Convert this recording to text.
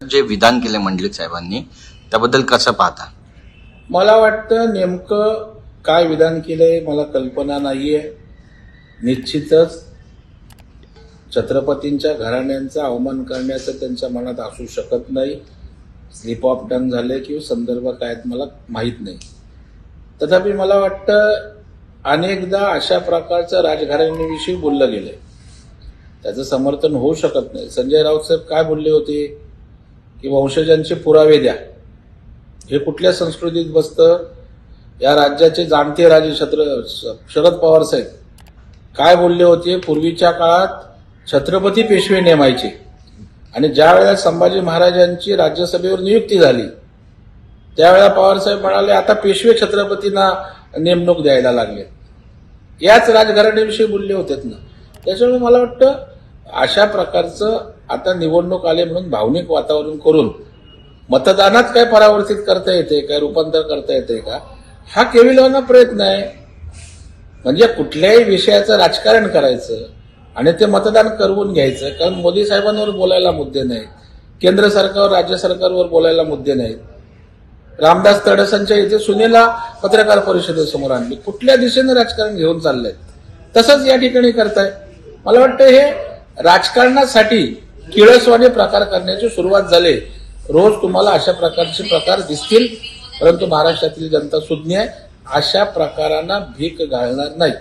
जे विधान केले मंडलिक साहेबांनी त्याबद्दल कसं पाहता? मला वाटतं नेमकं काय विधान केलंय मला कल्पना नाहीये. निश्चितच छत्रपतींच्या घराण्यांचा अवमान करण्याचं त्यांच्या मनात असू शकत नाही. स्लिप ऑफ टंग झाले किंवा संदर्भ काय आहेत मला माहीत नाही. तथापि मला वाटतं अनेकदा अशा प्रकारचं राजघराण्याविषयी बोललं गेलंय, त्याचं समर्थन होऊ शकत नाही. संजय राऊत साहेब काय बोलले होते की वंशजांचे पुरावे द्या. हे कुठल्या संस्कृतीत बसतं? या राज्याचे जाणते राजे शरद पवार साहेब काय बोलले होते? पूर्वीच्या काळात छत्रपती पेशवे नेमायचे आणि ज्या वेळेला संभाजी महाराजांची राज्यसभेवर नियुक्ती झाली त्यावेळेला पवार साहेब म्हणाले आता पेशवे छत्रपतींना नेमणूक द्यायला लागले. याच राजघराण्याविषयी बोलले होतेत ना. त्याच्यामुळे मला वाटतं अशा प्रकारचं आता निवडणूक आले म्हणून भावनिक वातावरण करून मतदानात काय परावर्तित करता येते, काय रूपांतर करता येते का, हा केविलवाना प्रयत्न आहे. म्हणजे कुठल्याही विषयाचं राजकारण करायचं आणि ते मतदान करवून घ्यायचं. कारण मोदी साहेबांवर बोलायला मुद्दे नाहीत, केंद्र सरकारवर राज्य सरकारवर बोलायला मुद्दे नाहीत. रामदास तडसांच्या इथे सुनेला पत्रकार परिषदेसमोर आणली. कुठल्या दिशेने राजकारण घेऊन चाललंय तसंच या ठिकाणी करताय. मला वाटतं हे राजकारणासाठी किळसवाने प्रकार करण्याची सुरुवात झाली. रोज तुम्हाला अशा प्रकारचे प्रकार दिसतील, परंतु महाराष्ट्रातील जनता सुज्ञ आहे, अशा प्रकारांना भीक घालणार नाही.